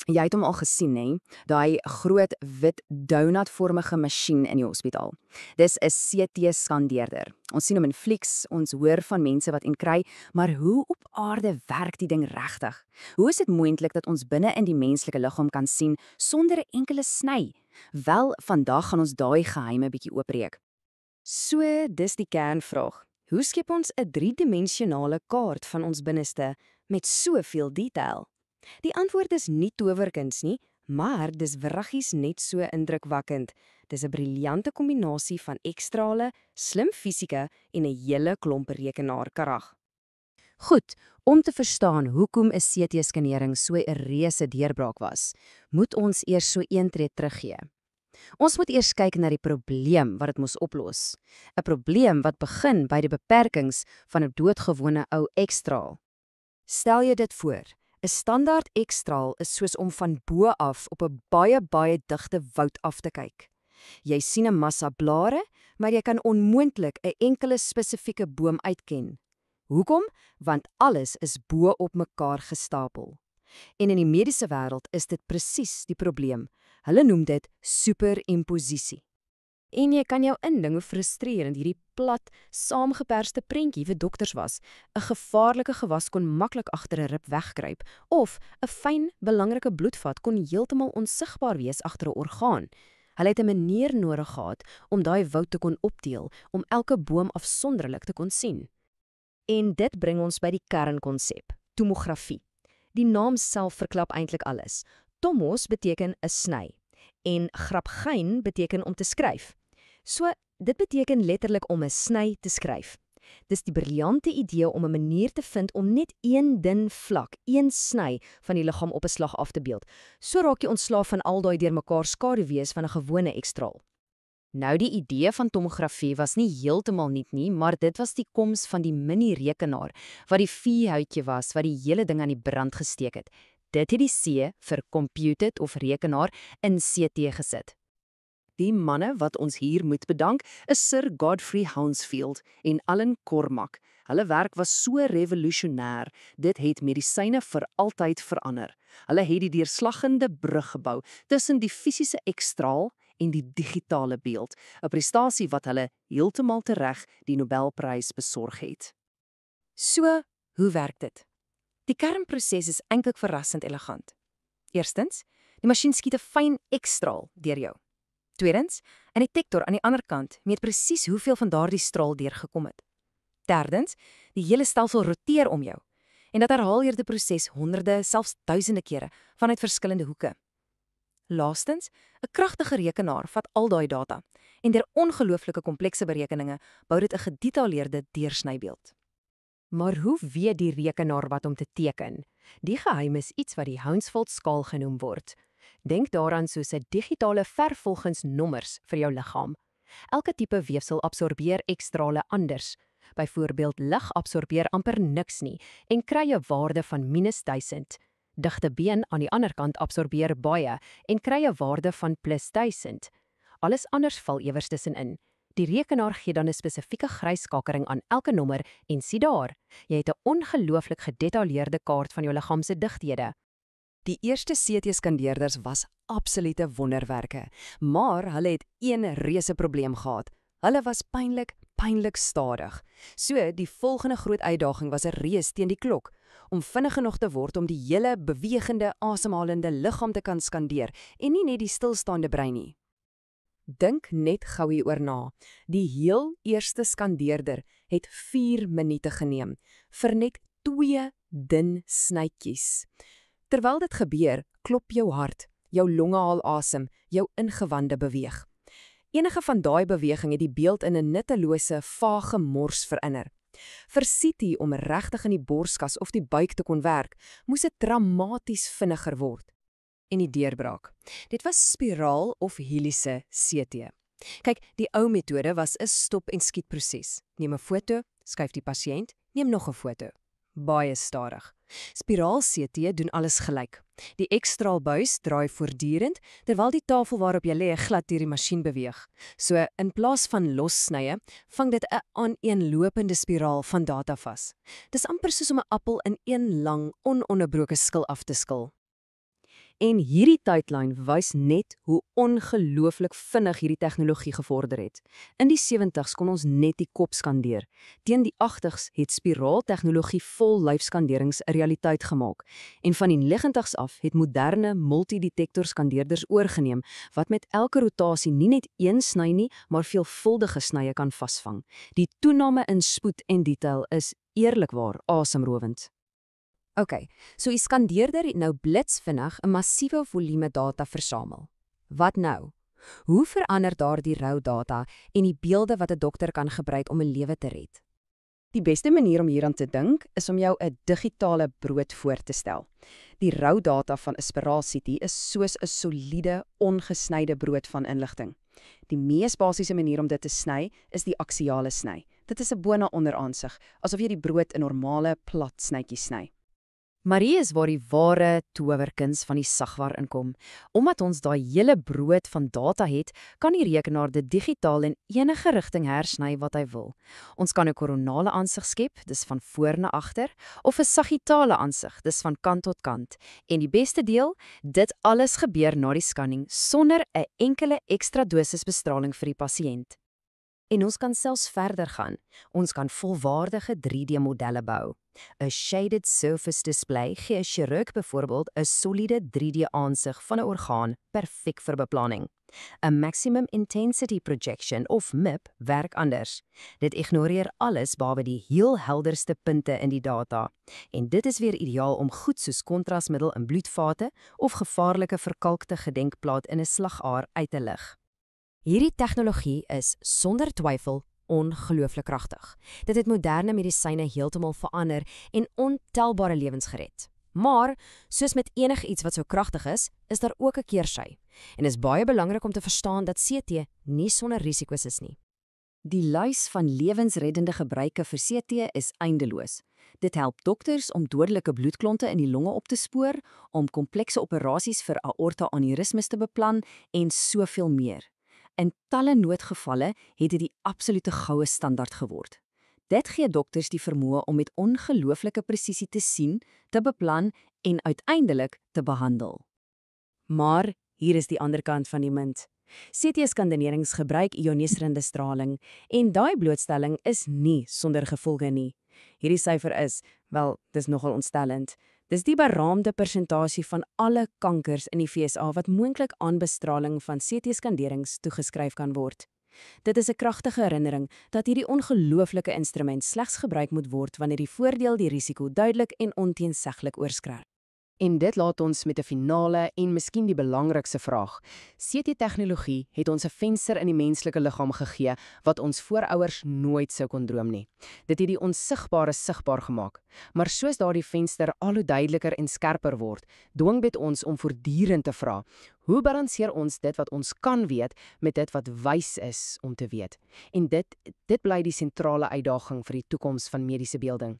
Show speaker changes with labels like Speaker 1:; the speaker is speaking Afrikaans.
Speaker 1: Jy het hom al gesien, hè? Daai groot wit donutvormige masjien in die hospitaal. Dis 'n CT-skandeerder. Ons sien hom in flieks, ons hoor van mense wat een kry, maar hoe op aarde werk die ding regtig? Hoe is dit moontlik dat ons binne in die menslike liggaam kan sien sonder 'n enkele sny? Wel, vandag gaan ons daai geheime bietjie oopbreek.
Speaker 2: So, dis die kernvraag. Hoe skep ons 'n driedimensionale kaart van ons binneste met soveel detail? Die antwoord is nie towerkuns nie, maar dis wraggies net so indrukwekkend. Dis 'n briljante kombinasie van ekstrale, slim fisika en 'n hele klomp rekenaarkarag.
Speaker 3: Goed, om te verstaan hoekom 'n CT-skanering so 'n reuse deurbraak was, moet ons eers so een tree teruggee. Ons moet eers kyk na die probleem wat dit moes oplos. 'n Probleem wat begin by die beperkings van 'n doodgewone ou ekstraal.
Speaker 2: Stel jy dit voor, 'n standaard ekstraal is soos om van bo af op 'n baie digte woud af te kyk. Jy sien 'n massa blare, maar jy kan onmoontlik 'n enkele spesifieke boom uitken. Hoekom? Want alles is bo op mekaar gestapel. En in die mediese wêreld is dit presies die probleem. Hulle noem dit superimposisie. En jy kan jou indink hoe frustrerend hierdie plat, saamgeperste prentjie vir dokters was. 'n Gevaarlike gewas kon maklik agter 'n rib wegkruip, of 'n fyn, belangrike bloedvat kon heeltemal onsigbaar wees agter 'n orgaan. Hulle het 'n manier nodig gehad om daai woud te kon opdeel, om elke boom afsonderlik te kon sien. En dit bring ons by die kernkonsep, tomografie. Die naam self verklap eintlik alles. Tomos beteken 'n sny en grapgein beteken om te skryf. So, dit beteken letterlik om 'n sny te skryf. Dis die briljante idee om 'n manier te vind om net een dun vlak, een sny van die liggaam op 'n slag af te beeld. So raak jy ontslaaf van al daai deurmekaar skaduwees van 'n gewone ekstraal.
Speaker 3: Nou, die idee van tomografie was nie heeltemal nuut nie, maar dit was die koms van die mini-rekenaar, wat die vuurhoutjie was wat die hele ding aan die brand gesteek het. Dit het die C vir computed of rekenaar in CT gesit.
Speaker 1: Die manne wat ons hier moet bedank is Sir Godfrey Hounsfield en Alan Cormack. Hulle werk was so revolusionêr, dit het medisyne vir altyd verander. Hulle het die deurslaggende brug gebou tussen die fisiese ekstraal en die digitale beeld, 'n prestasie wat hulle heeltemal tereg die Nobelprys besorg het.
Speaker 2: So, hoe werk dit? Die kernproses is eintlik verrassend elegant. Eerstens, die masjien skiet 'n fyn ekstraal deur jou. Tweedens, 'n detektor aan die ander kant meet presies hoeveel van daardie straal deurgekom het. Derdens, die hele stelsel roteer om jou. En dat herhaal jy die proses honderde, selfs duisende kere vanuit verskillende hoeke. Laastens, 'n kragtige rekenaar vat al daai data en deur ongelooflike komplekse berekeninge bou dit 'n gedetailleerde deursnybeeld.
Speaker 3: Maar hoe weet die rekenaar wat om te teken? Die geheim is iets wat die Hounsfield-skaal genoem word. Denk daaraan soos 'n digitale vervolgens nommers vir jou liggaam. Elke tipe weefsel absorbeer ekstrale anders. Byvoorbeeld lig absorbeer amper niks nie en kry 'n waarde van -1000. Digte been aan die ander kant absorbeer baie en kry 'n waarde van +1000. Alles anders val iewers tussenin. Die rekenaar gee dan 'n spesifieke gryskakering aan elke nommer en sien daar, jy het 'n ongelooflik gedetailleerde kaart van jou liggaam se digthede.
Speaker 2: Die eerste CT-skandeerders was absolute wonderwerke, maar hulle het een reuse probleem gehad. Hulle was pynlik stadig. So, die volgende groot uitdaging was 'n reus teen die klok, om vinnig genoeg te word om die hele bewegende, asemhalende liggaam te kan skandeer en nie net die stilstaande brein nie. Dink net gou hieroor na. Die heel eerste skandeerder het 4 minute geneem vir net 2 dun snytjies. Terwyl dit gebeur, klop jou hart, jou longe haal asem, jou ingewande beweeg. Enige van daai beweging het die beeld in 'n nuttelose, vage mors verinner. Vir CT om regtig in die borskas of die buik te kon werk, moes dit dramaties vinniger word. En die deurbraak. Dit was spiraal of heliese CT. Kyk, die ou metode was 'n stop en skiet proses. Neem 'n foto, skuif die pasiënt, neem nog 'n foto. Baie stadig. Spiraal CT doen alles gelyk. Die ekstraalbuis draai voortdurend, terwyl die tafel waarop jy lê glad deur die masjien beweeg. So, in plaas van lossnye, vang dit 'n aaneenlopende spiraal van data vas. Dis amper soos om 'n appel in een lang, ononderbroke skil af te skil. En hierdie tydlyn wys net hoe ongelooflik vinnig hierdie tegnologie gevorder het. In die 70's kon ons net die kop skandeer. Teen die 80's het spiraaltegnologie vol lyfskanderings 'n realiteit gemaak. En van die 90's af het moderne multidetektor skandeerders oorgeneem wat met elke rotasie nie net een sny nie, maar veelvuldige snye kan vasvang. Die toename in spoed en detail is eerlikwaar asemrowend.
Speaker 3: OK, so die skandeerder het nou blitsvinnig 'n massiewe volume data versamel. Wat nou? Hoe verander daardie rou data en die beelde wat 'n dokter kan gebruik om 'n lewe te red?
Speaker 2: Die beste manier om hieraan te dink is om jou 'n digitale brood voor te stel. Die rou data van 'n spiraal-CT is soos 'n soliede, ongesnyde brood van inligting. Die mees basiese manier om dit te sny is die aksiale sny. Dit is 'n bona onderaansig, asof jy die brood in normale plat snytjies sny.
Speaker 3: Maar hier is waar die ware towerkuns van die sagware inkom. Omdat ons daai hele brood van data het, kan die rekenaar dit digitaal in enige rigting hersny wat hy wil. Ons kan 'n koronale aansig skep, dis van voor na agter, of 'n sagittale aansig, dis van kant tot kant. En die beste deel, dit alles gebeur na die scanning sonder 'n enkele ekstra dosis bestraling vir die pasiënt. En ons kan selfs verder gaan. Ons kan volwaardige 3D-modelle bou. 'n Shaded surface display gee 'n chirurg byvoorbeeld 'n soliede 3D-aansig van 'n orgaan, perfek vir beplanning. 'n Maximum Intensity Projection of MIP werk anders. Dit ignoreer alles behalwe die heel helderste punte in die data. En dit is weer ideaal om goed soos kontrasmiddel in bloedvate of gevaarlike verkalkte gedenkplaat in 'n slagaar uit te lig. Hierdie tegnologie is sonder twyfel ongelooflik kragtig. Dit het moderne medisyne heeltemal verander en ontelbare lewens gered. Maar, soos met enigiets wat so kragtig is daar ook 'n keersy. En is baie belangrik om te verstaan dat CT nie sonder risiko's is nie.
Speaker 1: Die lys van lewensreddende gebruike vir CT is eindeloos. Dit help dokters om dodelike bloedklonte in die longe op te spoor, om komplekse operasies vir aorta-aneurismes te beplan en soveel meer. In talle noodgevalle het dit die absolute goue standaard geword. Dit gee dokters die vermoë om met ongelooflike presisie te sien, te beplan en uiteindelik te behandel.
Speaker 2: Maar hier is die ander kant van die munt. CT-skanderings gebruik ioniserende straling en daai blootstelling is nie sonder gevolge nie. Hierdie syfer is, wel, dis nogal ontstellend. Dis die beraamde persentasie van alle kankers in die VSA wat moontlik aan bestraling van CT-skanderings toegeskryf kan word. Dit is 'n kragtige herinnering dat hierdie ongelooflike instrument slegs gebruik moet word wanneer die voordeel die risiko duidelik en onteenseglik oorskry. En dit laat ons met 'n finale en miskien die belangrikste vraag. CT-tegnologie het ons 'n venster in die menslike liggaam gegee wat ons voorouers nooit sou kon droom nie. Dit het die onsigbare sigbaar gemaak. Maar soos daardie venster al hoe duideliker en skerper word, dwing dit ons om voortdurend te vra: hoe balanseer ons dit wat ons kan weet met dit wat wys is om te weet? En dit bly die sentrale uitdaging vir die toekoms van mediese beelding.